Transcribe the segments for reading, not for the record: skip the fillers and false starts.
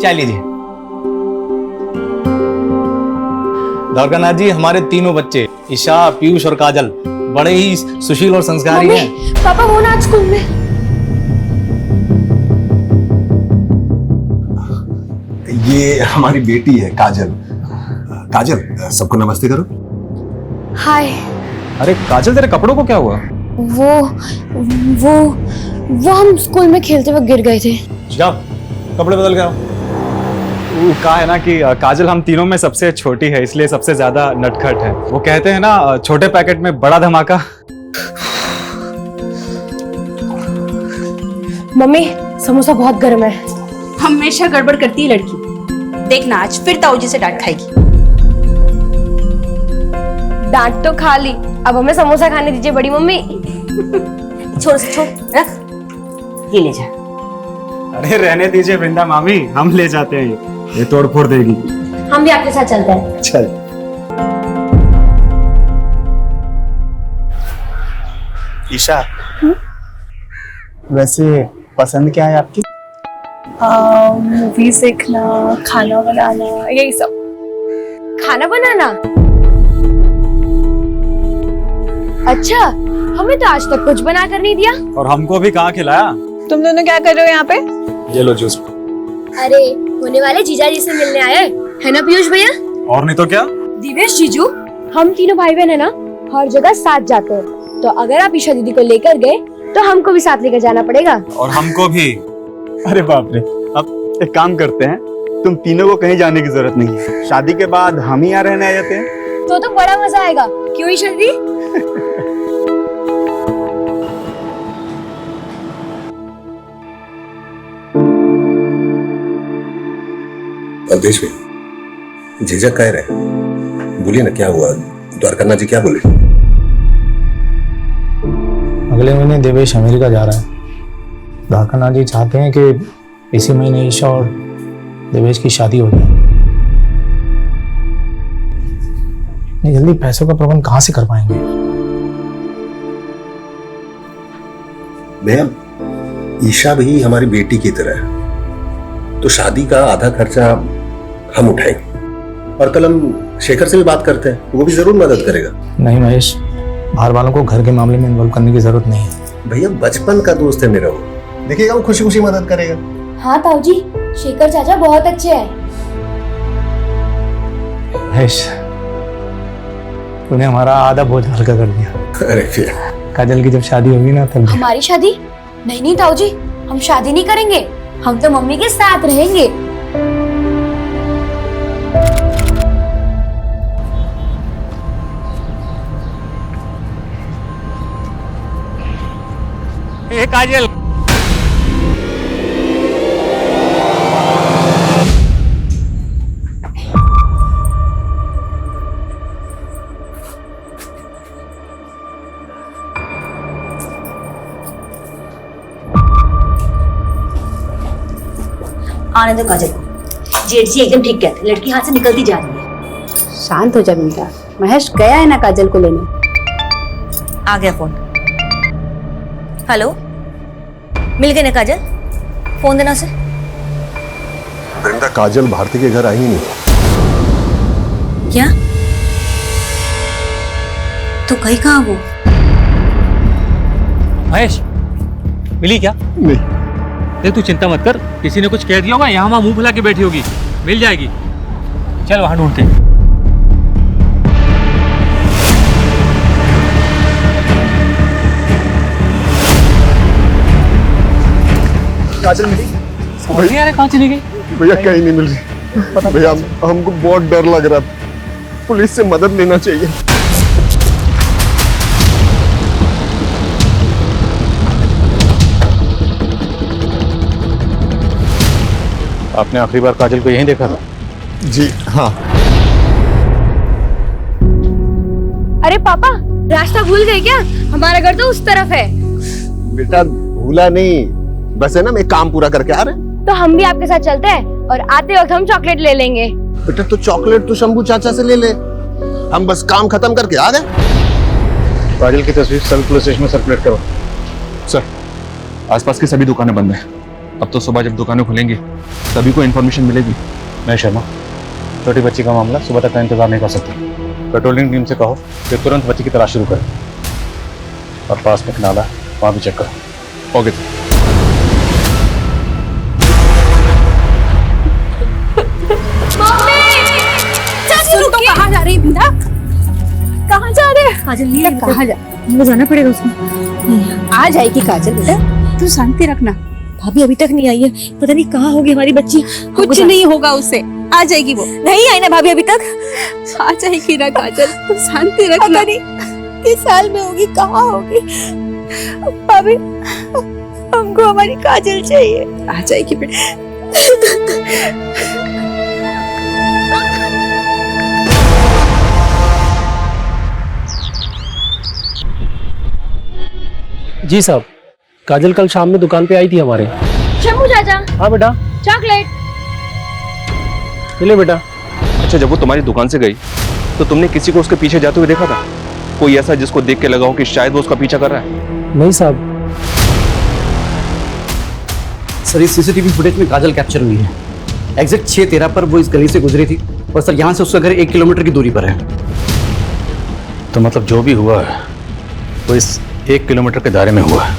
चाय लीजिए। द्वारकानाथ जी, हमारे तीनों बच्चे ईशा, पीयूष और काजल बड़े ही सुशील और संस्कारी हैं। पापा वो ना आज स्कूल में। ये हमारी बेटी है काजल। काजल, सबको नमस्ते करो। हाय। अरे काजल, तेरे कपड़ों को क्या हुआ? वो हम स्कूल में खेलते वक्त गिर गए थे। जाओ कपड़े बदल के आओ। वो कहा है ना कि काजल हम तीनों में सबसे छोटी है, इसलिए सबसे ज्यादा नटखट है। वो कहते हैं ना, छोटे पैकेट में बड़ा धमाका। मम्मी, समोसा बहुत गर्म है। हमेशा गड़बड़ करती है लड़की। देखना आज फिर ताऊजी से डांट खाएगी। डांट तो खा ली, अब हमें समोसा खाने दीजिए बड़ी मम्मी। छोड़ रख, ये ले जा। अरे रहने दीजिए वृंदा मामी, हम ले जाते हैं। ये तोड़ फोड़ देगी। हम भी आपके साथ चलते हैं। चल। ईशा, वैसे पसंद क्या है आपकी? मूवीज देखना, खाना बनाना, यही सब। खाना बनाना? अच्छा, हमें तो आज तक कुछ बना कर नहीं दिया। और हमको भी कहाँ खिलाया। तुम दोनों क्या कर रहे हो यहाँ पे? ये लो जूस। अरे होने वाले जीजा जी से मिलने आए है ना पीयूष भैया? और नहीं तो क्या। दिवेश जीजू, हम तीनों भाई बहन है ना, हर जगह साथ जाते हैं, तो अगर आप ईशा दीदी को लेकर गए तो हमको भी साथ लेकर जाना पड़ेगा। और हमको भी। अरे बाप रे, अब एक काम करते हैं, तुम तीनों को कहीं जाने की जरूरत नहीं है। शादी के बाद हम ही यहाँ रहने आ जाते हैं। तो बड़ा मजा आएगा, क्यों ईशा दीदी? अवधेश भैया, झिझक कह रहे, बोलिए ना क्या हुआ? द्वारकानाथ जी क्या बोले? अगले महीने देवेश अमेरिका जा रहा है। द्वारकानाथ जी चाहते हैं कि इसी महीने ईशा और देवेश की शादी हो जाए। नहीं जल्दी पैसों का प्रबंध कहाँ से कर पाएंगे? भैया, ईशा भी हमारी बेटी की तरह है, तो शादी का आधा खर्चा हम उठाएंगे। और कल हम शेखर से भी बात करते हैं, वो भी जरूर मदद करेगा। नहीं महेश, बाहर वालों को घर के मामले में इन्वॉल्व करने की जरूरत नहीं है। भैया बचपन का दोस्त है मेरा, वो देखिएगा वो खुशी खुशी मदद करेगा। हाँ ताऊ जी, शेखर चाचा बहुत अच्छे हैं। महेश, तूने हमारा आधा बोझ हल्का कर दिया। अरे भैया, काजल की जब शादी होगी ना तब। हमारी शादी? नहीं ताऊ जी, हम शादी नहीं करेंगे, हम तो मम्मी के साथ रहेंगे। ए काजल, आने दो काजल को। जेठ जी एकदम ठीक कहते, लड़की हाथ से निकलती जा रही है। शांत हो जा बेटा। महेश गया है ना काजल को लेने। आ गया फोन। हेलो, मिल गए ना काजल? फोन देना उसे। वृंदा, काजल भारती के घर आई ही नहीं। क्या? तो कहीं कहाँ वो? महेश, मिली क्या? नहीं। देख तू चिंता मत कर, किसी ने कुछ कह दिया होगा, यहाँ वहाँ मुंह फुला के बैठी होगी, मिल जाएगी। चल वहां ढूंढते हैं। काजल मिली? समझ नहीं आ रहा कहाँ चली गई। भैया कहीं नहीं मिल रही। भैया हमको बहुत डर लग रहा, पुलिस से मदद लेना चाहिए। आपने आखिरी बार काजल को यहीं देखा था? जी हाँ। अरे पापा, रास्ता भूल गए क्या? हमारा घर तो उस तरफ है। बेटा भूला नहीं, बस है ना, मैं काम पूरा करके आ रहे हैं। तो हम भी आपके साथ चलते हैं और आते वक्त हम चॉकलेट ले लेंगे। बेटा तो चॉकलेट तो शंभू चाचा से ले ले, हम बस काम खत्म करके आ गए। काजल की तस्वीर सभी पुलिस स्टेशन में सर्कुलेट करो। सर, आसपास की सभी दुकानें बंद हैं, अब तो सुबह जब दुकानें खुलेंगी सभी को इन्फॉर्मेशन मिलेगी। मैं शर्मा, छोटी बच्ची का मामला सुबह तक का इंतजार नहीं कर सकती। पेट्रोलिंग टीम से कहो कि तुरंत बच्ची की तलाश शुरू करें और पास में एक नाला है वहाँ भी चेक करो। Okay sir. कहाँ जा रही है बिंदा? कहाँ जा रहे हैं? काजल नहीं है, कहाँ जा? मुझे जाना पड़ेगा उसमें। आ जाएगी काजल बेटा, तू शांति रखना। भाभी अभी तक नहीं आई है, पता नहीं कहाँ होगी हमारी बच्ची। कुछ नहीं होगा उससे, आ जाएगी वो। नहीं आई ना भाभी अभी तक। आ जाएगी ना काजल, तू शांति रखना। किस साल में होगी, कहाँ होगी? भाभी हमको हमारी काजल चाहिए। आ जाएगी बेटा। जी साहब, काजल कल शाम में दुकान पे आई थी हमारे। शम्भू चाचा, हाँ बेटा, चॉकलेट। ले बेटा। अच्छा, जब वो तुम्हारी दुकान से गई तो तुमने किसी को उसके पीछे जाते हुए देखा था? कोई ऐसा जिसको देख के लगा हो कि शायद वो उसका पीछा कर रहा है? नहीं साहब। सर, इस सीसीटीवी फुटेज में काजल कैप्चर हुई है। एग्जैक्ट 6:13 पर वो इस गली से गुजरी थी और सर यहाँ से उसका घर 1 किलोमीटर की दूरी पर है। तो मतलब जो भी हुआ है वो इस 1 किलोमीटर के दायरे में हुआ है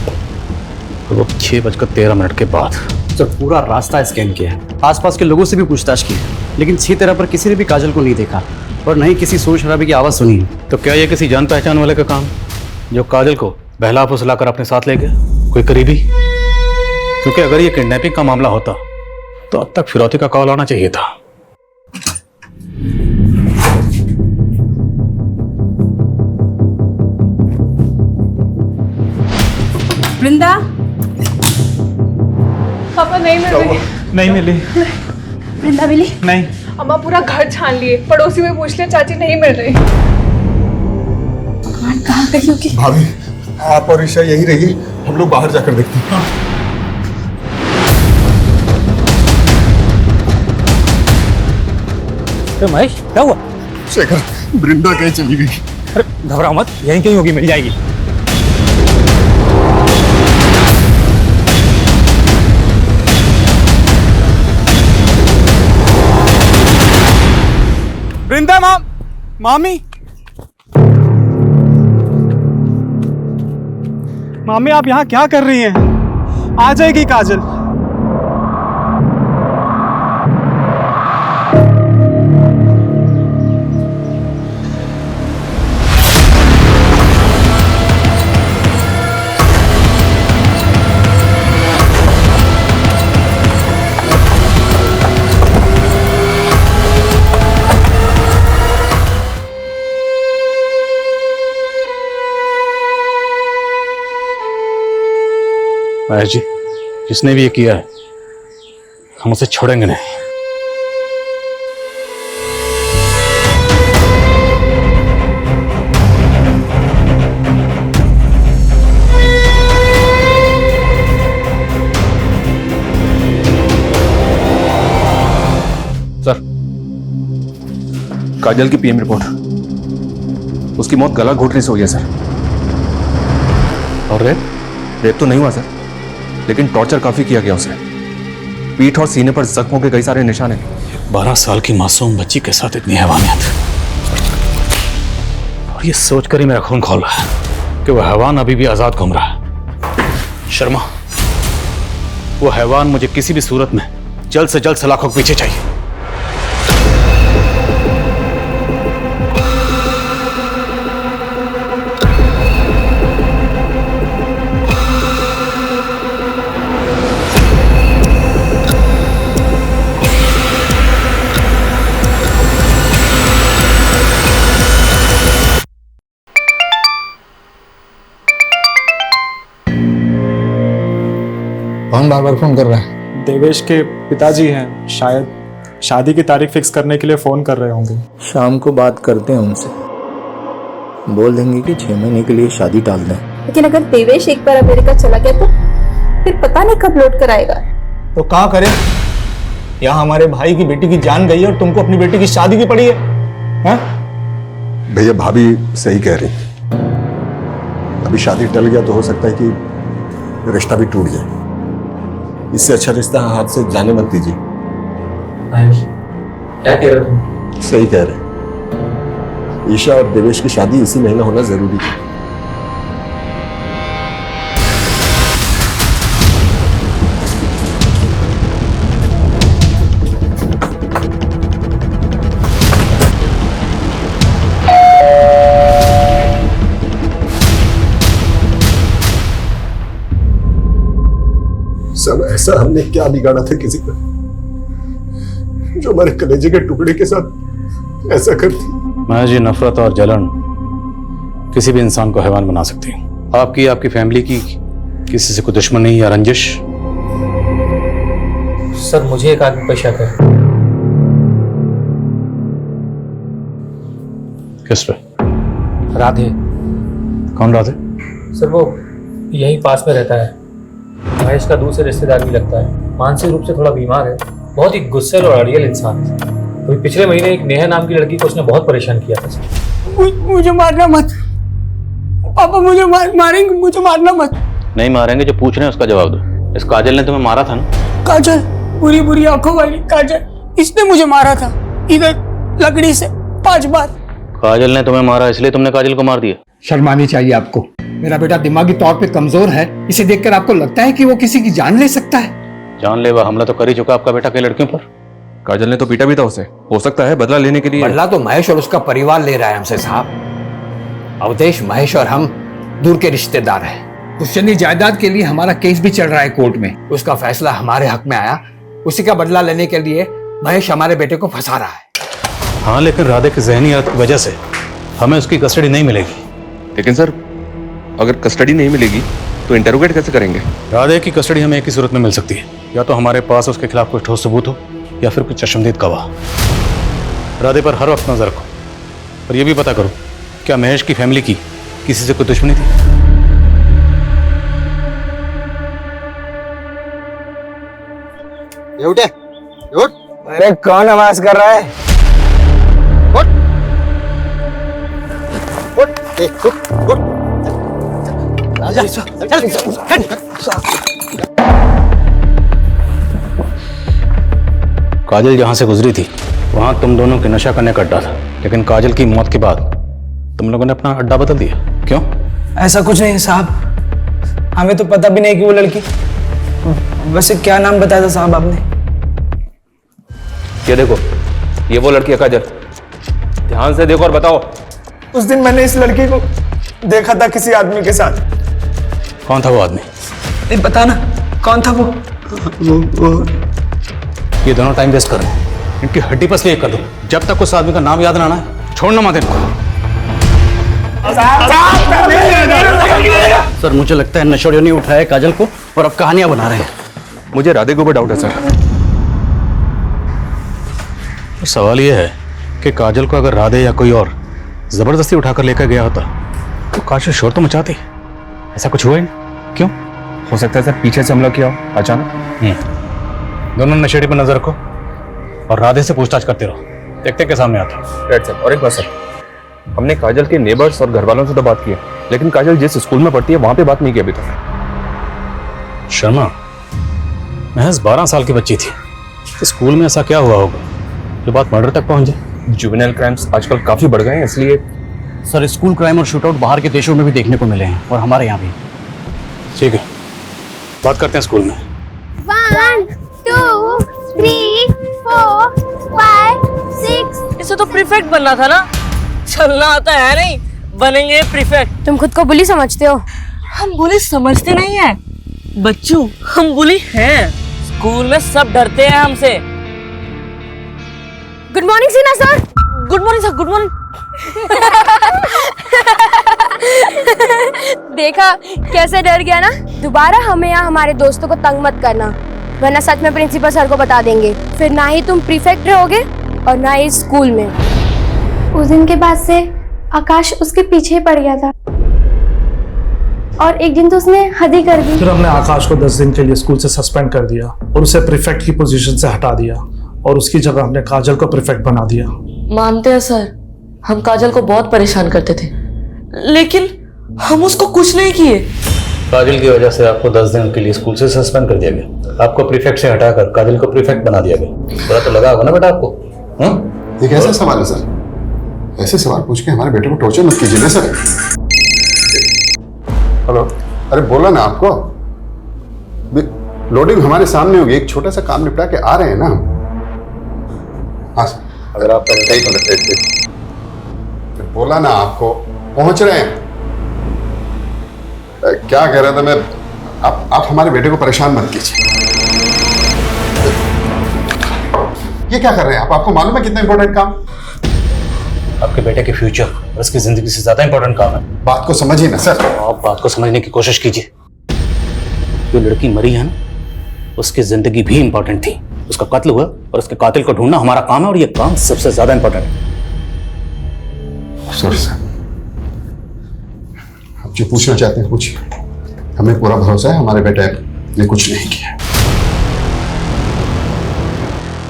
और वो 6:13 के बाद। सर पूरा रास्ता स्कैन किया है, आसपास के लोगों से भी पूछताछ की, लेकिन 6:13 पर किसी ने भी काजल को नहीं देखा और न ही किसी शोर शराबे की आवाज़ सुनी। तो क्या ये किसी जान पहचान वाले का काम जो काजल को बहला फुसला कर अपने साथ ले गया? कोई करीबी? क्योंकि अगर ये किडनैपिंग का मामला होता तो अब तक फिरौती का कॉल आना चाहिए था। वृंदा, पापा नहीं मिल रही। नहीं मिली। वृंदा मिली? नहीं। अम्मा पूरा घर छान लिए, पड़ोसी में पूछ लिया, चाची नहीं मिल रही। भगवान कहाँ गई होगी? भाभी, आप और ईशा यही रहिए, हम लोग बाहर जाकर देखते हैं। महेश क्या हुआ? शेखर, वृंदा कहीं चली गई। अरे घबराओ मत, यहीं कहीं होगी, मिल जाएगी। वृंदा मामी मामी, आप यहाँ क्या कर रही हैं? आ जाएगी काजल। महेश जी, जिसने भी ये किया है हम उसे छोड़ेंगे नहीं। सर, काजल की पीएम रिपोर्ट। उसकी मौत गला घोटने से हुई है सर। और रेप तो नहीं हुआ सर, लेकिन टॉर्चर काफी किया गया उसे। पीठ और सीने पर जख्मों के कई सारे निशान हैं। 12 साल की मासूम बच्ची के साथ इतनी हैवानियत, और ये सोचकर ही मेरा खून खौल रहा है कि वह हैवान अभी भी आजाद घूम रहा है। शर्मा, वो हैवान मुझे किसी भी सूरत में जल्द से जल्द सलाखों के पीछे चाहिए। कौन बार बार फोन कर रहा है? देवेश के पिताजी हैं, शायद शादी की तारीख फिक्स करने के लिए फोन कर रहे होंगे। शाम को बात करते हैं उनसे, बोल देंगे कि 6 महीने के लिए शादी टाल दें। लेकिन अगर देवेश एक बार अमेरिका चला गया तो फिर पता नहीं कब लौट कर आएगा। तो क्या करें? यहाँ हमारे भाई की बेटी की जान गई है और तुमको अपनी बेटी की शादी की पड़ी है, हैं? भैया, भाभी सही कह रही। अभी शादी टल गया तो हो सकता है कि रिश्ता भी टूट जाए। इससे अच्छा रिश्ता हाथ से जाने मत दीजिए। क्या कह रहे तुम? सही कह रहे। ईशा और देवेश की शादी इसी महीने होना जरूरी है। सब ऐसा हमने क्या बिगाड़ा था किसी का, जो हमारे कलेजे के टुकड़े के साथ ऐसा करती। महज ये नफरत और जलन किसी भी इंसान को हैवान बना सकती है। आपकी, आपकी फैमिली की किसी से कोई दुश्मनी या रंजिश? सर मुझे एक आदमी पर शक है। किस पे? राधे। कौन राधे? सर वो यहीं पास में रहता है, महेश का दूसरे रिश्तेदार भी लगता है। मानसिक रूप से थोड़ा बीमार है, बहुत ही गुस्सैल और अड़ियल इंसान है। अभी पिछले महीने एक नेहा नाम की लड़की को उसने बहुत परेशान किया था सर। मुझे मारना मत पापा, मुझे मारेंगे, मुझे मारना मत। नहीं मारेंगे, जो पूछ रहे हैं उसका जवाब दो। इस काजल ने तुम्हें मारा था ना? काजल, बुरी बुरी आंखों वाली काजल, इसने मुझे मारा था इधर लकड़ी से 5 बार। काजल ने तुम्हें मारा इसलिए तुमने काजल को मार दिया? शर्मानी चाहिए आपको। मेरा बेटा दिमागी तौर पे कमजोर है, इसे देखकर आपको लगता है कि वो किसी की जान ले सकता है? जानलेवा हमला तो कर ही चुका आपका बेटा कई लड़कियों पर। काजल ने तो पीटा भी था उसे, हो सकता है बदला लेने के लिए। बदला तो महेश और उसका परिवार ले रहा है हमसे साहब। अवधेश, महेश और हम दूर के रिश्तेदार हैं। पुश्तैनी जायदाद के लिए हमारा केस भी चल रहा है कोर्ट में। उसका फैसला हमारे हक में आया, उसी का बदला लेने के लिए महेश हमारे बेटे को फंसा रहा है। हाँ, लेकिन राधे की जहनी हालत की वजह से हमें उसकी कस्टडी नहीं मिलेगी। लेकिन सर, अगर कस्टडी नहीं मिलेगी तो इंटरोगेट कैसे करेंगे? राधे की कस्टडी हमें एक ही सूरत में मिल सकती है, या तो हमारे पास उसके खिलाफ कोई ठोस सबूत हो या फिर कुछ चश्मदीद गवाह। राधे पर हर वक्त नजर रखो और ये भी पता करो क्या महेश की फैमिली की किसी से कोई दुश्मनी थी। उठे, उठ। अरे कौन आवाज कर रहा है? उठ, उठ, उठ, उठ। राजा, चल, काजल जहां से गुजरी थी वहां तुम दोनों के नशा करने का अड्डा था, लेकिन काजल की मौत के बाद तुम लोगों ने अपना अड्डा बदल दिया, क्यों? ऐसा कुछ नहीं है साहब, हमें तो पता भी नहीं कि वो लड़की। वैसे क्या नाम बताया था साहब आपने? ये देखो, ये वो लड़की है काजल, ध्यान से देखो और बताओ। उस दिन मैंने इस लड़की को देखा था किसी आदमी के साथ। कौन था वो आदमी? नहीं पता ना कौन था वो। ये दोनों टाइम वेस्ट कर रहे हैं, इनकी हड्डी पसली एक कर दो। जब तक उस आदमी का नाम याद ना आना है छोड़ना मत इनको। सर मुझे लगता है नशोड़ियों ने उठाया काजल को और अब कहानियां बना रहे हैं। मुझे राधे के ऊपर डाउट है सर। तो सवाल यह है कि काजल को अगर राधे या कोई और जबरदस्ती उठाकर लेकर गया होता तो काजल शोर तो मचाती। ऐसा कुछ हुआ ही नहीं, क्यों? हो सकता है सर पीछे से हमला किया हो अचानक। दोनों नशेड़ी पर नजर रखो और राधे से पूछताछ करते रहो, देखते के सामने आता। Right sir. और एक बात सर, हमने काजल के नेबर्स और घर वालों से तो बात की है, लेकिन काजल जिस स्कूल में पढ़ती है वहां पे बात नहीं की अभी तक। शर्मा, महज 12 साल की बच्ची थी, तो स्कूल में ऐसा क्या हुआ होगा जो बात मर्डर तक पहुंच जाए? जुवेनाइल क्राइम्स आजकल काफी बढ़ गए हैं, इसलिए। सर स्कूल क्राइम और शूटआउट बाहर के देशों में भी देखने को मिले हैं और हमारे यहाँ भी। ठीक है, बात करते हैं स्कूल में। 1 2 3 4 5 6। इसे तो प्रीफेक्ट बनना था ना, चलना आता है नहीं, बनेंगे प्रीफेक्ट। तुम खुद को बुली समझते हो? हम बुली समझते नहीं है बच्चू, हम बुली हैं। स्कूल में सब डरते हैं हमसे। गुड मॉर्निंग सीना sir. Good morning sir, good morning. देखा कैसे डर गया ना। दोबारा हमें यहाँ हमारे दोस्तों को तंग मत करना, वरना सच में प्रिंसिपल सर को बता देंगे। फिर ना ही तुम प्रीफेक्ट रहोगे और ना ही स्कूल में। उस दिन के बाद से आकाश उसके पीछे पड़ गया था और एक दिन तो उसने हद ही कर दी। फिर हमने आकाश को 10 दिन के लिए स्कूल से सस्पेंड कर दिया और उसे प्रीफेक्ट की पोजीशन से हटा दिया और उसकी जगह हमने काजल को प्रीफेक्ट बना दिया। मानते हैं सर, हम काजल को बहुत परेशान करते थे, लेकिन हम उसको कुछ नहीं किए। काजल की वजह से आपको 10 दिन के लिए स्कूल से सस्पेंड कर दिया गया। आपको प्रीफेक्ट से हटाकर काजल को प्रीफेक्ट बना दिया गया। पता तो लगा होगा ना बेटा आपको? ये कैसा सवाल है सर? ऐसे सवाल पूछ के हमारे बेटे को टॉर्चर मत कीजिए ना सर। हेलो, अरे बोला ना आपको, लोडिंग हमारे सामने होगी, एक छोटा सा काम निपटा के आ रहे हैं ना हम। हाँ सर, अगर आप बोला ना आपको, पहुंच रहे हैं। क्या कह रहा था मैं, आप हमारे बेटे को परेशान मत कीजिए। ये क्या कर रहे हैं आप? आपको मालूम है कितना इंपॉर्टेंट काम? आपके बेटे के फ्यूचर और उसकी जिंदगी से ज्यादा इंपॉर्टेंट काम है। बात को समझिए ना सर। आप बात को समझने की कोशिश कीजिए। जो लड़की मरी है ना, उसकी जिंदगी भी इंपॉर्टेंट थी। उसका कत्ल हुआ और उसके कातिल को ढूंढना हमारा काम है, और ये काम सबसे ज्यादा इंपॉर्टेंट है। सॉरी सर, आप जो पूछना चाहते हैं पूछिए। हमें पूरा भरोसा है हमारे बेटे ने कुछ नहीं किया।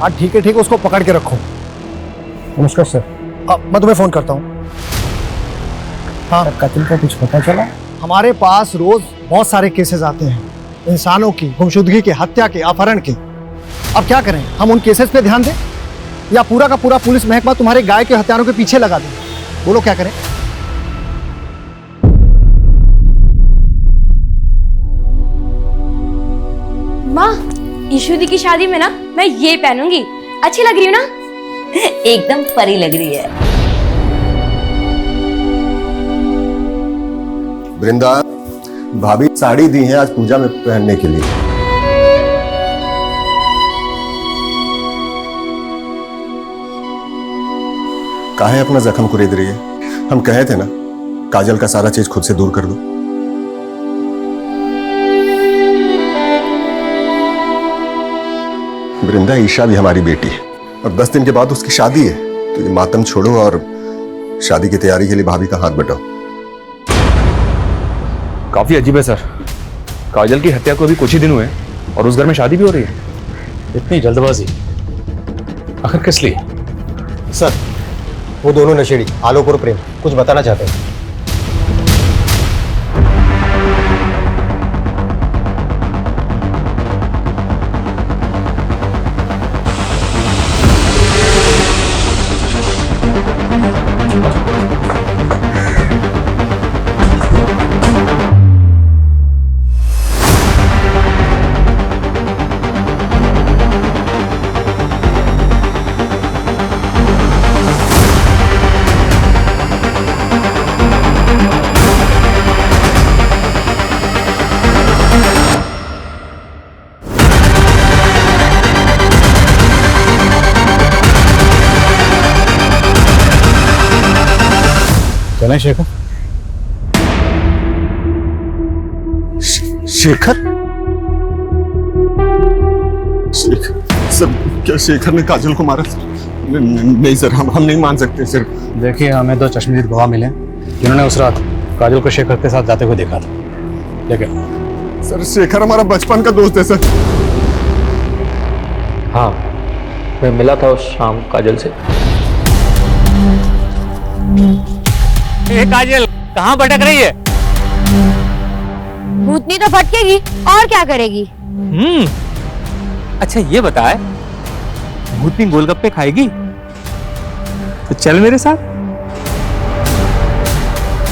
हाँ ठीक है, उसको पकड़ के रखो। नमस्कार सर, मैं तुम्हें फोन करता हूँ। हाँ, कत्ल का कुछ पता चला? हमारे पास रोज बहुत सारे केसेस आते हैं, इंसानों की गुमशुदगी के, हत्या के, अपहरण के। अब क्या करें, हम उन केसेस पे ध्यान दें या पूरा का पूरा पुलिस महकमा तुम्हारे गाय के हत्यारों के पीछे लगा दें? बोलो क्या करें? माँ, ईशु दी की शादी में ना मैं ये पहनूंगी, अच्छी लग रही हूँ ना? एकदम परी लग रही है। वृंदा, भाभी साड़ी दी है आज पूजा में पहनने के लिए। काहे अपना जख्म कुरेद रही है? हम कहे थे ना, काजल का सारा चीज खुद से दूर कर दो। वृंदा, ईशा भी हमारी बेटी है और 10 दिन के बाद उसकी शादी है, तो ये मातम छोड़ो और शादी की तैयारी के लिए भाभी का हाथ बटाओ। काफी अजीब है सर, काजल की हत्या को अभी कुछ ही दिन हुए हैं और उस घर में शादी भी हो रही है। इतनी जल्दबाजी आखिर किस लिए? सर, वो दोनों नशेड़ी आलोक और प्रेम कुछ बताना चाहते हैं। चलें शेखर? शेखर? सर, क्या शेखर ने काजल को मारा? नहीं सर, हम नहीं मान सकते सर। देखिए, हमें 2 चश्मदीद गवाह मिले जिन्होंने उस रात काजल को शेखर के साथ जाते हुए देखा था। लेकिन सर, शेखर हमारा बचपन का दोस्त है सर। हाँ, मैं मिला था उस शाम काजल से। ए काजल, कहाँ भटक रही है? भूतनी तो भटकेगी और क्या करेगी? अच्छा ये बताए, भूतनी गोलगप्पे खाएगी? तो चल मेरे साथ।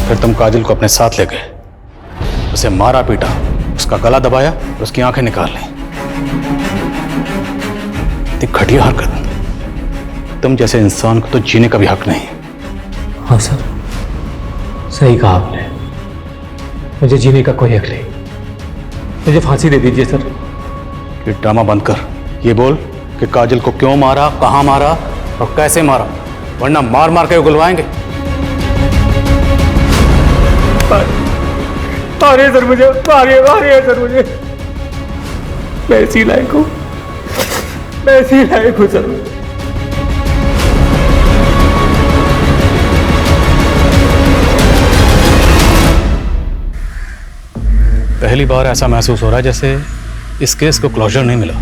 फिर तुम काजल को अपने साथ ले गए, उसे मारा पीटा, उसका गला दबाया और उसकी आंखें निकाल ली। इतनी घटिया हरकत, तुम जैसे इंसान को तो जीने का भी हक नहीं। हाँ सर, सही कहा आपने, मुझे जीने का कोई हक नहीं। मुझे फांसी दे दीजिए सर। ये ड्रामा बंद कर, ये बोल कि काजल को क्यों मारा, कहां मारा और कैसे मारा, वरना मार मार के उगलवाएंगे। मारिए सर मुझे, मारिए सर मुझे। मैं इसी लायक हूँ, मैं इसी लायक हूँ सर। पहली बार ऐसा महसूस हो रहा है जैसे इस केस को क्लोजर नहीं मिला।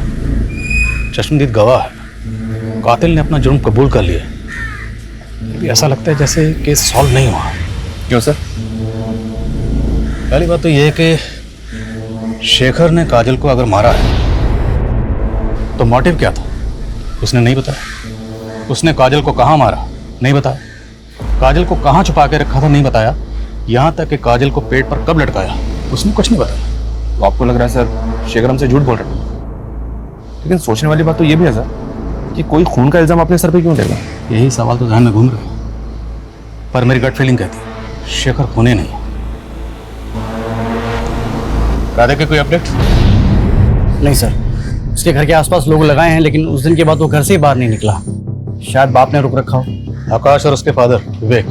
चश्मदीद गवाह है, कातिल ने अपना जुर्म कबूल कर लिया, भी ऐसा लगता है जैसे केस सॉल्व नहीं हुआ। क्यों सर? पहली बात तो यह है कि शेखर ने काजल को अगर मारा है तो मोटिव क्या था? उसने नहीं बताया। उसने काजल को कहाँ मारा? नहीं बताया। काजल को कहाँ छुपा के रखा था? नहीं बताया। यहाँ तक कि काजल को पेट पर कब लटकाया, उसने कुछ नहीं बताया। तो आपको लग रहा है सर शेखर हमसे झूठ बोल रहा है, लेकिन सोचने वाली बात तो ये भी है सर कि कोई खून का इल्जाम अपने सर पे क्यों लेगा? यही सवाल तो ध्यान में घूम रहा है, पर मेरी गट फीलिंग कहती है शेखर खूनी नहीं। राधे के कोई अपडेट? नहीं सर, उसके घर के आसपास लोग लगाए हैं, लेकिन उस दिन के बाद वो घर से ही बाहर नहीं निकला। शायद बाप ने रुक रखा हो। आकाश और उसके फादर विवेक,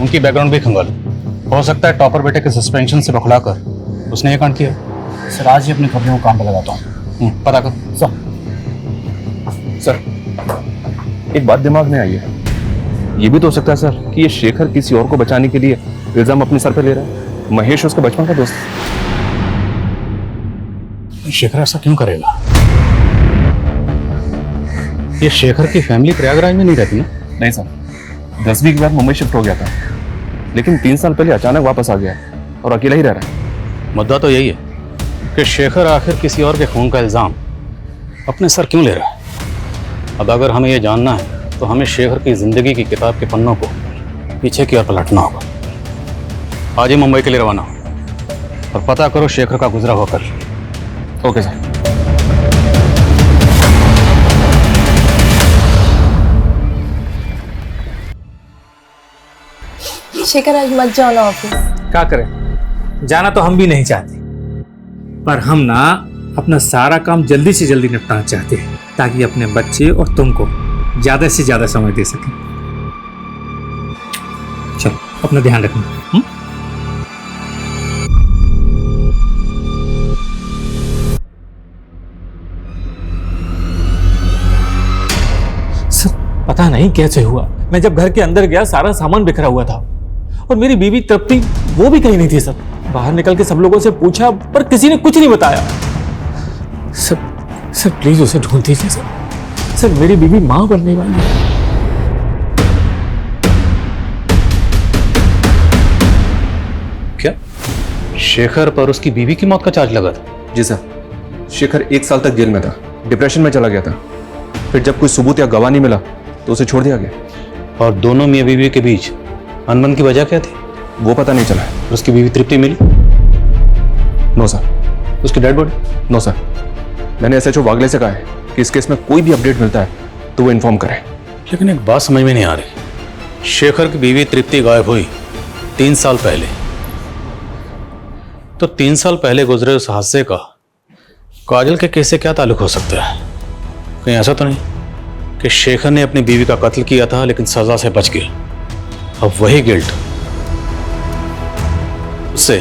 उनकी बैकग्राउंड भी खंगालो। हो सकता है टॉपर बेटे के सस्पेंशन से बखला कर उसने ये कांड किया। सर आज ही अपने खबरों को काम पे लगाता हूँ। पता कर। सर एक बात दिमाग में आई है, ये भी तो हो सकता है सर कि ये शेखर किसी और को बचाने के लिए इल्जाम अपने सर पे ले रहा है। महेश उसका बचपन का दोस्त। शेखर ऐसा क्यों करेगा? ये शेखर की फैमिली प्रयागराज में नहीं रहती ना? नहीं सर, 10वीं के बाद मुंबई शिफ्ट हो गया था, लेकिन 3 साल पहले अचानक वापस आ गया और अकेला ही रह रहा है। मुद्दा तो यही है कि शेखर आखिर किसी और के खून का इल्जाम अपने सर क्यों ले रहा है। अब अगर हमें यह जानना है तो हमें शेखर की जिंदगी की किताब के पन्नों को पीछे की ओर पलटना होगा। आज ही मुंबई के लिए रवाना हो और पता करो शेखर का गुजरा हुआ कल। Okay sir. शेखर आज मत जाओ ना ऑफिस। क्या करें, जाना तो हम भी नहीं चाहते, पर हम ना अपना सारा काम जल्दी से जल्दी निपटाना चाहते हैं ताकि अपने बच्चे और तुमको ज्यादा से ज्यादा समय दे सकें। चलो अपना ध्यान रखना। सब पता नहीं कैसे हुआ, मैं जब घर के अंदर गया सारा सामान बिखरा हुआ था और मेरी बीवी तृप्ति वो भी कहीं नहीं थी। सब बाहर निकल के सब लोगों से पूछा पर किसी ने कुछ नहीं बताया। सर प्लीज उसे ढूंढ दीजिए सर मेरी बीवी मां बनने वाली है। क्या शेखर पर उसकी बीवी की मौत का चार्ज लगा था? जी सर, शेखर 1 साल तक जेल में था, डिप्रेशन में चला गया था। फिर जब कोई सबूत या गवाह नहीं मिला तो उसे छोड़ दिया गया। और दोनों मियां बीवी के बीच अनबन की वजह क्या थी? वो पता नहीं चला। उसकी बीवी तृप्ति मिली? No sir. उसकी डेड बॉडी? No sir. मैंने एसएचओ वागले से कहा है कि इस केस में कोई भी अपडेट मिलता है तो वो इन्फॉर्म करे। लेकिन एक बात समझ में नहीं आ रही, शेखर की बीवी तृप्ति गायब हुई 3 साल पहले, तो 3 साल पहले गुजरे उस हादसे का काजल के केस से क्या ताल्लुक हो सकता है? कहीं ऐसा तो नहीं कि शेखर ने अपनी बीवी का कत्ल किया था लेकिन सजा से बच गया, अब वही गिल्ट उससे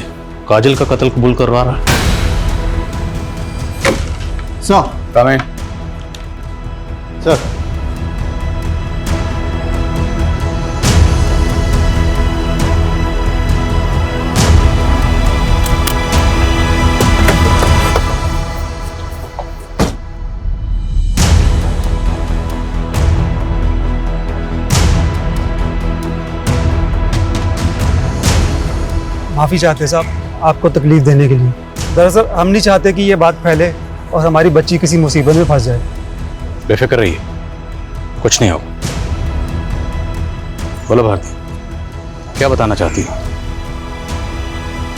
काजल का कत्ल कबूल करवा रहा है? सर कमें सर माफ़ी चाहते साहब आपको तकलीफ देने के लिए। दरअसल हम नहीं चाहते कि ये बात फैले और हमारी बच्ची किसी मुसीबत में फंस जाए। बेफिक्र रहिए, कुछ नहीं होगा। बोलो भारती, क्या बताना चाहती हो?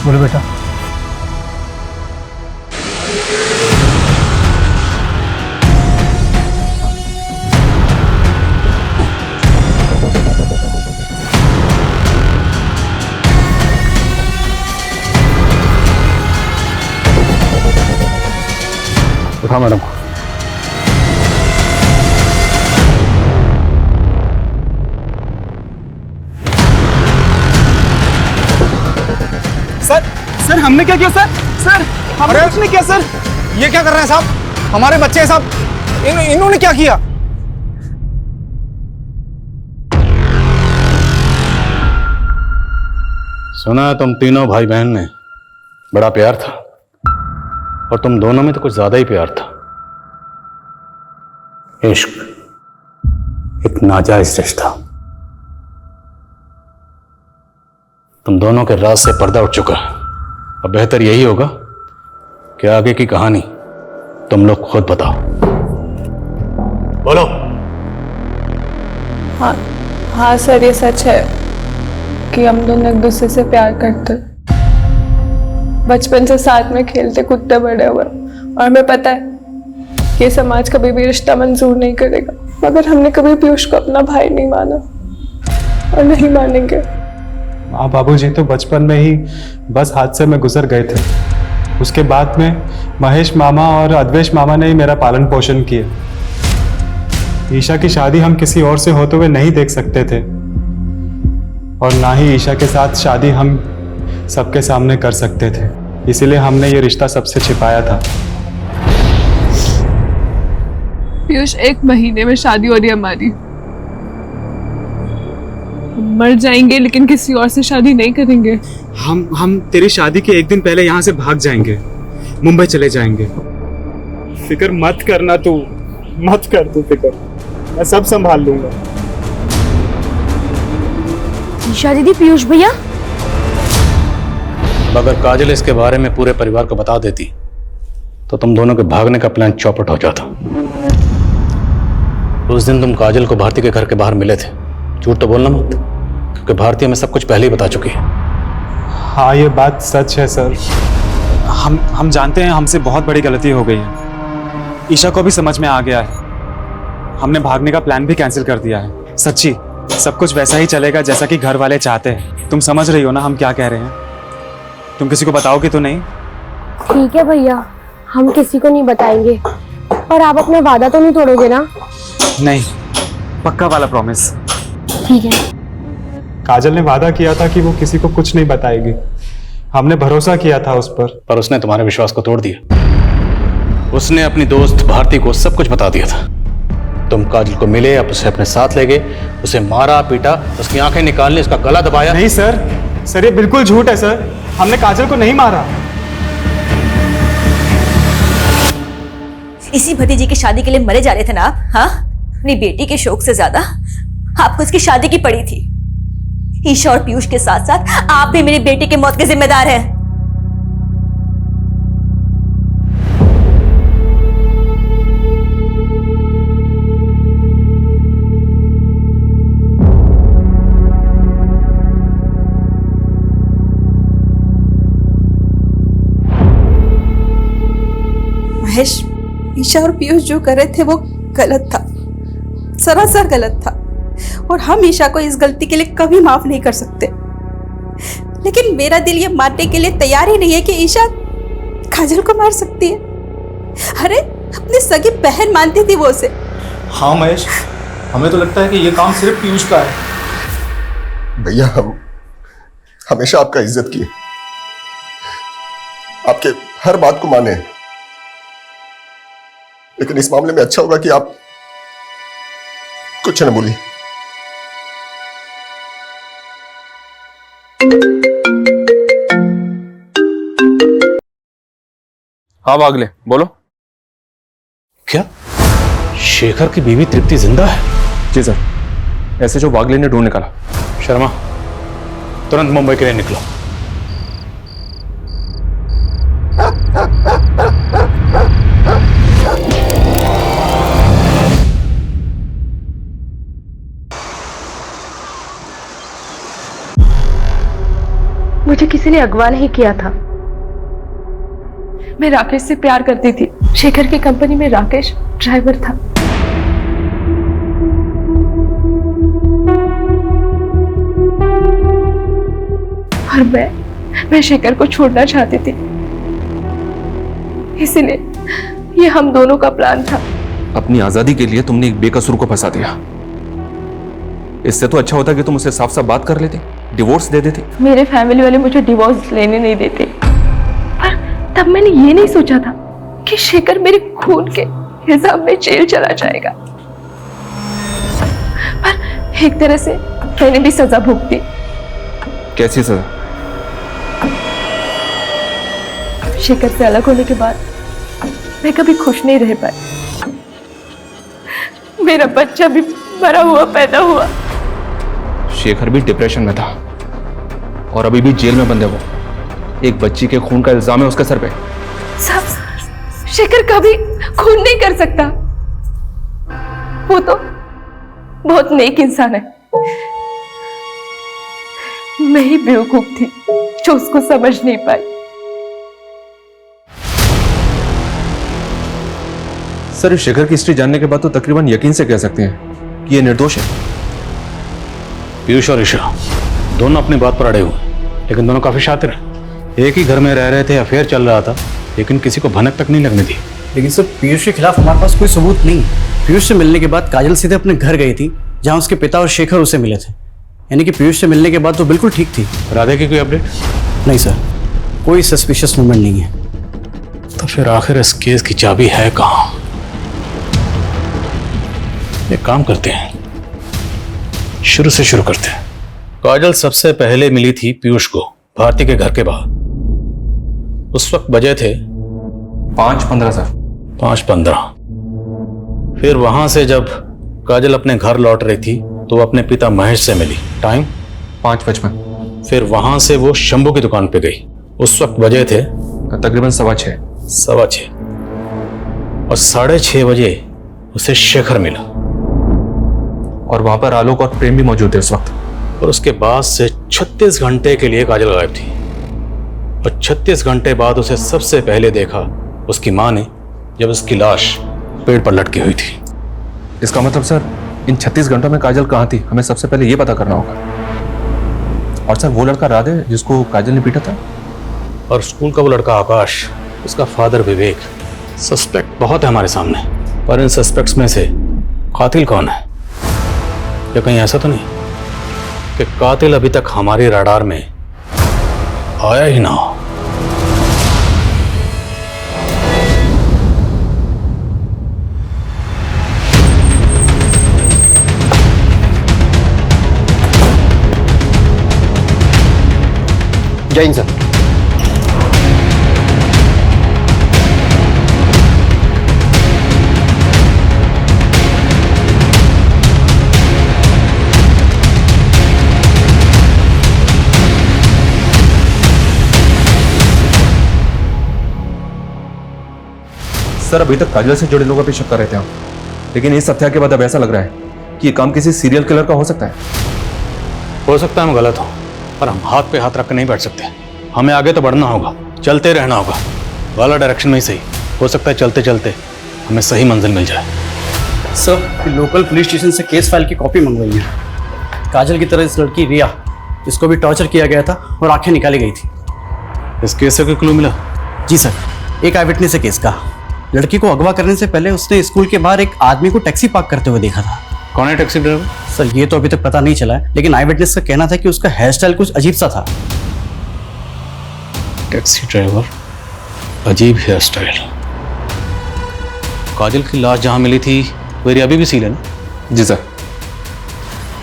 बोलो बेटा। उठा मैडम। सर हमने क्या किया सर हमने कुछ नहीं किया सर। ये क्या कर रहे हैं साहब? हमारे बच्चे हैं साहब। इन्होंने क्या किया? सुना है तुम तीनों भाई बहन में बड़ा प्यार था और तुम दोनों में तो कुछ ज्यादा ही प्यार था। इश्क, एक नाजायज रिश्ता। तुम दोनों के राज से पर्दा उठ चुका है। अब बेहतर यही होगा कि आगे की कहानी तुम लोग खुद बताओ। बोलो। हाँ सर, ये सच है कि हम दोनों एक दूसरे से प्यार करते, बचपन से साथ में खेलते कूदते बड़े हुए, और हमें पता है कि समाज कभी भी रिश्ता मंजूर नहीं करेगा, मगर हमने कभी पीयूष को अपना भाई नहीं माना और नहीं मानेंगे। आप बाबूजी तो बचपन में ही बस हादसे में गुजर गए थे। उसके बाद में महेश मामा और अद्वेश मामा ने ही मेरा पालन पोषण किया। ईशा की शादी हम किसी और से होते हुए नहीं देख सकते थे, और ना ही ईशा के साथ शादी हम सबके सामने कर सकते थे, इसीलिए हमने ये रिश्ता सबसे छिपाया था। पीयूष, 1 महीने में शादी हो रही है हमारी। हम मर जाएंगे लेकिन किसी और से शादी नहीं करेंगे। हम तेरी शादी के एक दिन पहले यहाँ से भाग जाएंगे, मुंबई चले जाएंगे। फिक्र मत करना तू, मत कर तू फिक्र, मैं सब संभाल लूंगा। ईशा दीदी, पीयूष भैया। अगर काजल इसके बारे में पूरे परिवार को बता देती तो तुम दोनों के भागने का प्लान चौपट हो जाता। उस दिन तुम काजल को भारती के घर के बाहर मिले थे, झूठ तो बोलना मत, क्योंकि भारती हमें सब कुछ पहले ही बता चुकी है। हाँ, ये बात सच है सर। हम जानते हैं हमसे बहुत बड़ी गलती हो गई है। ईशा को भी समझ में आ गया है। हमने भागने का प्लान भी कैंसिल कर दिया है। सच्ची, सब कुछ वैसा ही चलेगा जैसा कि घर वाले चाहते हैं। तुम समझ रही हो ना हम क्या कह रहे हैं? तुम किसी को बताओगे तो नहीं? ठीक है भैया, हम किसी को नहीं बताएंगे, पर आप अपना वादा तो नहीं तोड़ोगे ना? नहीं, पक्का वाला प्रॉमिस। ठीक है। काजल ने वादा किया था कि वो किसी को कुछ नहीं बताएगी। हमने भरोसा किया था उस पर उसने तुम्हारे विश्वास को तोड़ दिया। उसने अपनी दोस्त भारती को सब कुछ बता दिया था। तुम काजल को मिले, आप उसे अपने साथ ले गए, उसे मारा पीटा, उसकी आंखें निकालने, उसका गला दबाया। नहीं सर, ये बिल्कुल झूठ है सर। हमने काजल को नहीं मारा। इसी भतीजी की शादी के लिए मरे जा रहे थे ना आप? हाँ, अपनी बेटी के शौक से ज्यादा आपको इसकी शादी की पड़ी थी। ईशा और पीयूष के साथ साथ आप भी मेरी बेटी की मौत के जिम्मेदार हैं। महेश, ईशा और पीयूष जो कर रहे थे वो गलत था, सरासर गलत था, और हम ईशा को इस गलती के लिए कभी माफ नहीं कर सकते। लेकिन मेरा दिल ये मानने के लिए तैयार ही नहीं है कि ईशा काजल को मार सकती है। अरे, अपनी सगी बहन मानती थी वो उसे। हाँ महेश, हमें तो लगता है कि ये काम सिर्फ पीयूष का है। भैया, हम हमेशा आपका इज्जत किए, आपके हर बात को माने, लेकिन इस मामले में अच्छा होगा कि आप कुछ न बोलिए। हाँ बागले, बोलो। क्या शेखर की बीवी तृप्ति जिंदा है? जी सर, ऐसे जो वागले ने ढूंढ निकाला। शर्मा, तुरंत मुंबई के लिए निकलो। मुझे किसी ने अगवा नहीं किया था। मैं राकेश से प्यार करती थी। शेखर की कंपनी में राकेश ड्राइवर था। और मैं शेखर को छोड़ना चाहती थी, इसलिए ये हम दोनों का प्लान था। अपनी आजादी के लिए तुमने एक बेकसूर को फंसा दिया। इससे तो अच्छा होता कि तुम उसे साफ साफ बात कर लेते, डिवोर्स दे देते। मेरे फैमिली वाले मुझे डिवोर्स लेने नहीं देते, पर तब मैंने ये नहीं सोचा था कि शेखर मेरे खून के हिसाब में जेल चला जाएगा। पर एक तरह से मैंने भी सजा भुगती। कैसी सजा? शेखर से अलग होने के बाद मैं कभी खुश नहीं रह पाई। मेरा बच्चा भी मरा हुआ पैदा हुआ। शेखर भी डिप्रेशन में था और अभी भी जेल में बंद है वो। एक बच्ची के खून का इल्जाम है उसके सर पे। साहब, शेखर कभी खून नहीं कर सकता। वो तो बहुत नेक इंसान है। मैं ही बेवकूफ थी जो उसको समझ नहीं पाई। सर, इस शेखर की हिस्ट्री जानने के बाद तो तकरीबन यकीन से कह सकते हैं कि ये निर्दोष है। पीयूष और ईशा दोनों अपनी बात पर अड़े हुए, लेकिन दोनों काफी शातिर हैं। एक ही घर में रह रहे थे, अफेयर चल रहा था, लेकिन किसी को भनक तक नहीं लगने दी। लेकिन सर, पीयूष के खिलाफ हमारे पास कोई सबूत नहीं है। पीयूष से मिलने के बाद काजल सीधे अपने घर गई थी, जहां उसके पिता और शेखर उसे मिले थे। यानी कि पीयूष से मिलने के बाद तो बिल्कुल ठीक थी। राधे की कोई अपडेट? नहीं सर, कोई सस्पिशियस मूवमेंट नहीं है। तो फिर आखिर इस केस की चाबी है कहां? एक काम करते हैं, शुरू से शुरू करते हैं। काजल सबसे पहले मिली थी पीयूष को भारती के घर के बाहर। उस वक्त बजे थे 5:15 सर। 5:15। फिर वहां से जब काजल अपने घर लौट रही थी तो वो अपने पिता महेश से मिली। टाइम 5:55। फिर वहां से वो शंभू की दुकान पे गई। उस वक्त बजे थे तकरीबन 6:15। 6:15। और 6:30 बजे उसे शेखर मिला, और वहां पर आलोक और प्रेम भी मौजूद थे उस वक्त। और उसके बाद से 36 घंटे के लिए काजल गायब थी। और 36 घंटे बाद उसे सबसे पहले देखा उसकी मां ने, जब उसकी लाश पेड़ पर लटकी हुई थी। इसका मतलब सर, इन 36 घंटों में काजल कहाँ थी, हमें सबसे पहले ये पता करना होगा। और सर, वो लड़का राधे जिसको काजल ने पीटा था, और स्कूल का वो लड़का आकाश, उसका फादर विवेक। सस्पेक्ट बहुत है हमारे सामने, पर इन सस्पेक्ट्स में से कातिल कौन है? या कहीं ऐसा तो नहीं कि कातिल अभी तक हमारी रडार में आया ही ना हो? जय हिंद सर। सर, अभी तक काजल से जुड़े लोगों पर शक कर रहे थे हम, लेकिन इस हत्या के बाद अब ऐसा लग रहा है कि ये काम किसी सीरियल किलर का हो सकता है। हो सकता है हम गलत हो, पर हम हाथ पे हाथ रख कर नहीं बैठ सकते। हमें आगे तो बढ़ना होगा, चलते रहना होगा, वाला डायरेक्शन में ही सही। हो सकता है चलते चलते हमें सही मंजिल मिल जाए। सर, लोकल पुलिस स्टेशन से केस फाइल की कॉपी मंगवाई है। काजल की तरह इस लड़की रिया, जिसको भी टॉर्चर किया गया था और आंखें निकाली गई थी। इस केस से कोई क्लू मिला? जी सर, एक आई विटनेस है केस का। लड़की को अगवा करने से पहले उसने स्कूल के बाहर एक आदमी को टैक्सी पार्क करते हुए देखा था। कौन है टैक्सी ड्राइवर? सर, ये तो अभी तक पता नहीं चला है, लेकिन आई विटनेस का कहना था कि उसका हेयर स्टाइल कुछ अजीब सा था। टैक्सी ड्राइवर, अजीब हेयर स्टाइल। काजल की लाश जहां मिली थी वो एरिया अभी भी सील है ना? जी सर।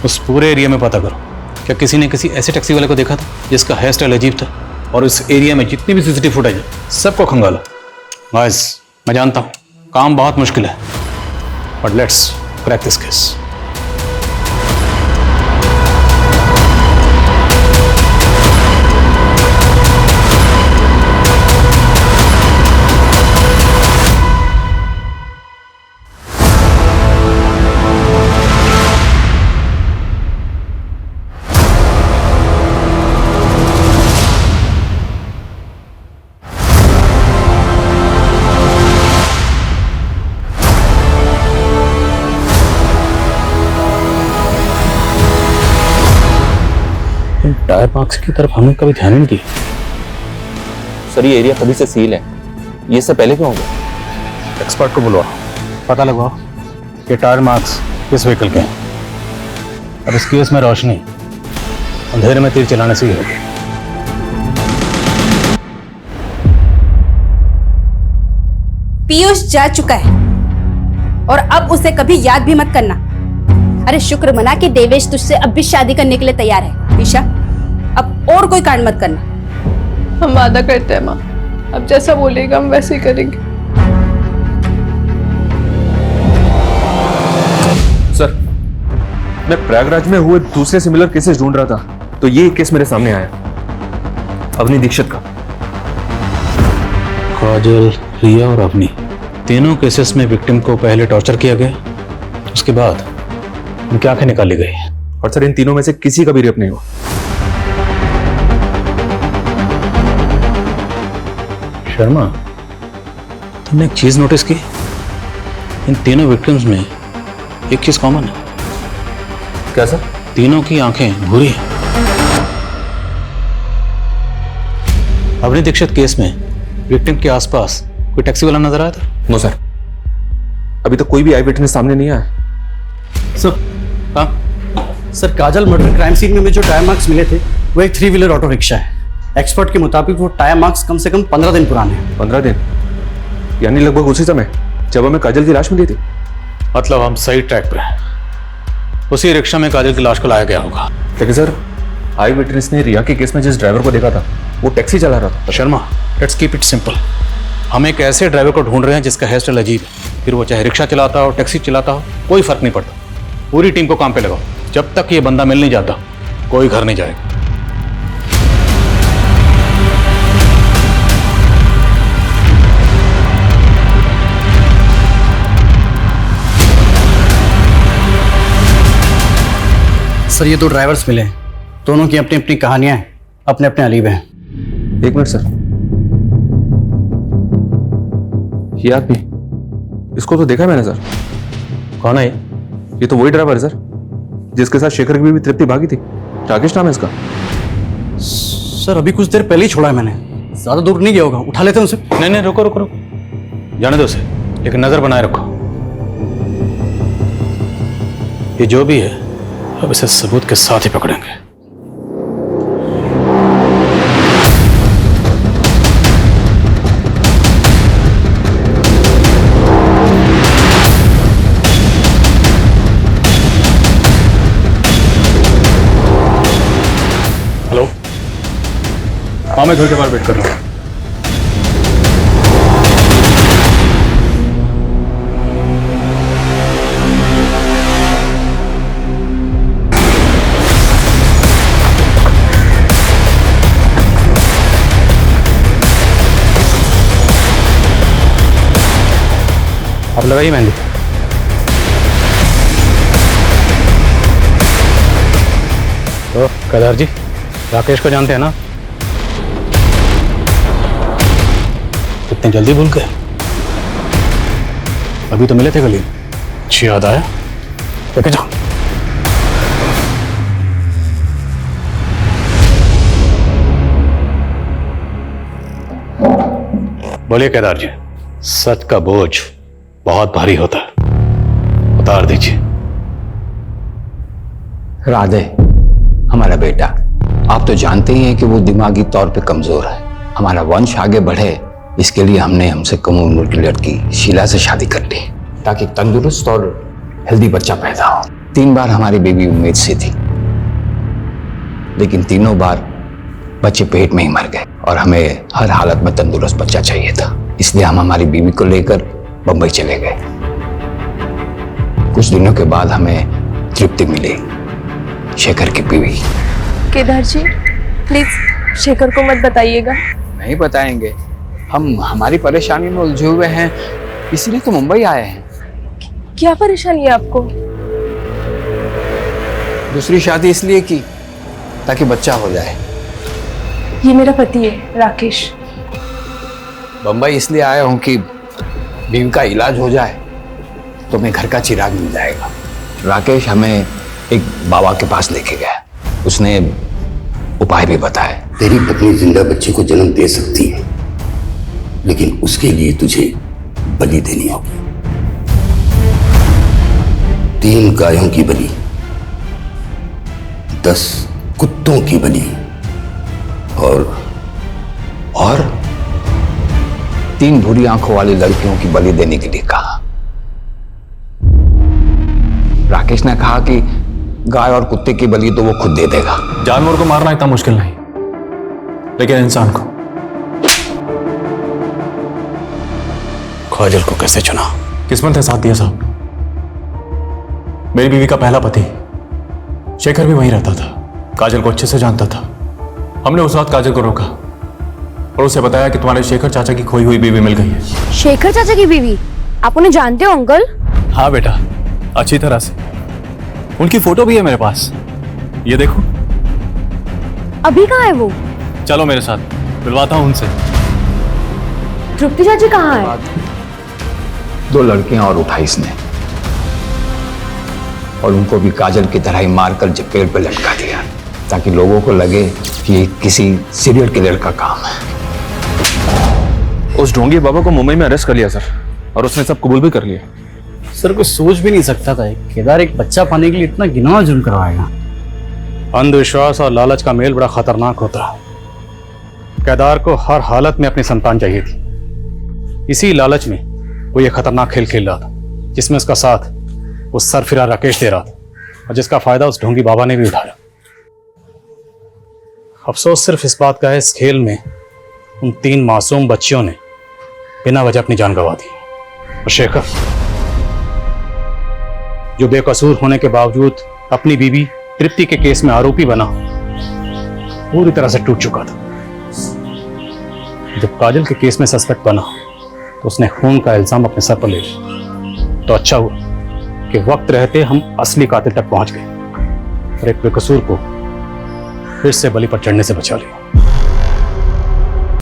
उस पूरे एरिया में पता करो, क्या किसी ने किसी ऐसे टैक्सी वाले को देखा था जिसका हेयर स्टाइल अजीब था? और इस एरिया में जितनी भी सीसीटीवी फुटेज है सबको खंगालो। गाइस, मैं जानता हूं काम बहुत मुश्किल है, but let's crack this case. Tyre marks की तरफ हमने कभी ध्यान नहीं दिया। सर, ये एरिया कभी से सील है, ये सब पहले क्यों हो गया? एक्सपर्ट को बुलवाओ, पता लगवाओ कि टायर मार्क्स किस व्हीकल के हैं। अब इस केस में रोशनी अंधेरे में तीर चलाने से ही होगी। पीयूष जा चुका है और अब उसे कभी याद भी मत करना। अरे शुक्र मना कि देवेश तुझसे अब भी शादी करने के लिए तैयार है। ईशा, अब और कोई कांड मत करना। हम वादा करते हैं माँ, अब जैसा बोलेगा हम वैसे ही करेंगे। सर, मैं प्रयागराज में हुए दूसरे सिमिलर केसेस ढूंढ रहा था, तो ये केस मेरे सामने आया, अवनी दीक्षित का। काजल, रिया और अवनी, तीनों केसेस में विक्टिम को पहले टॉर्चर किया गया, उसके बाद उनकी आंखें निकाली गई। और सर इन तीनों में से किसी का भी रेप नहीं हुआ। शर्मा, तुमने एक चीज नोटिस की? इन तीनों विक्टिम्स में एक चीज कॉमन है। क्या सर? तीनों की आंखें भूरी हैं। अवनी दीक्षित केस में विक्टिम के आसपास कोई टैक्सी वाला नजर आया था? नो सर, अभी तक कोई भी आई विटनेस सामने नहीं आया। सर काजल मर्डर क्राइम सीन में जो टायर मार्क्स मिले थे वो एक 3 व्हीलर ऑटो रिक्शा है। एक्सपर्ट के मुताबिक वो टायर मार्क्स कम से कम 15 दिन पुराने हैं। 15 दिन? यानी लगभग उसी समय जब हमें काजल की लाश मिली थी। मतलब हम सही ट्रैक पे हैं। उसी रिक्शा में काजल की लाश को लाया गया होगा। लेकिन सर, आई विटनेस ने रिया के केस में जिस ड्राइवर को देखा था वो टैक्सी चला रहा था। Sharma, let's keep it simple. हम एक ऐसे ड्राइवर को ढूंढ रहे हैं जिसका हेयर स्टाइल अजीब है। फिर वो चाहे रिक्शा चलाता हो, टैक्सी चलाता हो, कोई फर्क नहीं पड़ता। पूरी टीम को काम पे लगाओ। जब तक ये बंदा मिल नहीं जाता कोई घर नहीं जाएगा। सर ये 2 ड्राइवर्स मिले हैं, दोनों की अपनी अपनी कहानियां हैं, अपने अपने अलीब हैं। एक मिनट सर, ये आदमी, इसको तो देखा मैंने सर। कौन है ये तो वही ड्राइवर है सर जिसके साथ शेखर की भी तृप्ति भागी थी। राकेश नाम है इसका। सर अभी कुछ देर पहले ही छोड़ा है मैंने, ज्यादा दूर नहीं गया होगा, उठा लेते हैं उसे। नहीं, रुको रुको रुको, जाने दो उसे, लेकिन नजर बनाए रखो। ये जो भी है अब इसे सबूत के साथ ही पकड़ेंगे। हेलो, हाँ मैं थोड़ी देर बाद वेट कर रहा हूँ। आप लगाइए मेहंदी। तो केदार जी, राकेश को जानते हैं ना? इतनी जल्दी भूल गए? अभी तो मिले थे गली, अच्छी याद आया। लेके जाओ। बोलिए केदार जी, सच का बोझ बहुत भारी होता है, उतार दीजिए। राधे, हमारा बेटा, आप तो जानते ही हैं कि वो दिमागी तौर पे कमजोर है। हमारा वंश आगे बढ़े इसके लिए हमने हमसे कम उम्र की लड़की शीला से शादी कर ली ताकि तंदुरुस्त और हेल्दी बच्चा पैदा हो। 3 बार हमारी बेबी उम्मीद से थी, लेकिन तीनों बार बच्चे पेट में ही मर गए और हमें हर हालत में तंदुरुस्त बच्चा चाहिए था। इसलिए हम हमारी बीवी को लेकर बंबई चले गए। कुछ दिनों के बाद हमें तृप्ति मिली, शेखर की बीवी। केदार जी प्लीज शेखर को मत बताइएगा। नहीं बताएंगे, हम हमारी परेशानी में उलझे हुए हैं, इसीलिए तो मुंबई आए हैं। क्या परेशानी है आपको? दूसरी शादी इसलिए की ताकि बच्चा हो जाए। ये मेरा पति है राकेश। बंबई इसलिए आया हूं कि बीवी का इलाज हो जाए तो मैं घर का चिराग मिल जाएगा। राकेश हमें एक बाबा के पास लेके गया, उसने उपाय भी बताया। तेरी पत्नी जिंदा बच्चे को जन्म दे सकती है, लेकिन उसके लिए तुझे बलि देनी होगी। 3 गायों की बलि, 10 कुत्तों की बलि और 3 भूरी आंखों वाली लड़कियों की बलि देने के लिए कहा। राकेश ने कहा कि गाय और कुत्ते की बलि तो वो खुद दे देगा। जानवर को मारना इतना मुश्किल नहीं, लेकिन इंसान को। काजल को कैसे चुना? किस्मत ने साथ दिया साहब। मेरी बीवी का पहला पति शेखर भी वहीं रहता था, काजल को अच्छे से जानता था। हमने उस रात काजल को रोका, और उसे बताया कि तुम्हारे शेखर चाचा की खोई हुई बीवी मिल गई है। शेखर चाचा की बीवी? आप उन्हें जानते हो अंकल? हाँ बेटा, अच्छी तरह से। उनकी फोटो भी है मेरे पास, ये देखो। अभी कहाँ है वो? चलो मेरे साथ, मिलवाता हूँ उनसे। तृप्ति चाची कहाँ है? 2 लड़कियां और उठाई इसने, और उनको भी काजल की तरह ही मारकर पेड़ पे लटका दिया, ताकि लोगों को लगे कि ये किसी सीरियल किलर का काम है। उस ढोंगी बाबा को मुंबई में अरेस्ट कर लिया सर, और उसने सब कबूल भी कर लिया। सर कुछ सोच भी नहीं सकता था केदार एक बच्चा पाने के लिए इतना घिनौना जुर्म करवाएगा। अंधविश्वास और लालच का मेल बड़ा खतरनाक होता है। केदार को हर हालत में अपनी संतान चाहिए थी। इसी लालच में वो ये खतरनाक खेल खेल रहा था, जिसमें उसका साथ उस सरफिरा राकेश दे रहा था, और जिसका फायदा उस ढोंगी बाबा ने भी उठाया। अफसोस सिर्फ इस बात का है, इस खेल में उन 3 मासूम बच्चियों ने बिना वजह अपनी जान गंवा दी। और शेखर, जो बेकसूर होने के बावजूद अपनी बीवी तृप्ति के केस में आरोपी बना, पूरी तरह से टूट चुका था। जब काजल के केस में सस्पेक्ट बना तो उसने खून का इल्जाम अपने सर पर ले लिया। तो अच्छा हुआ कि वक्त रहते हम असली कातिल तक पहुंच गए और एक बेकसूर को फिर से बलि पर चढ़ने से बचा लिया।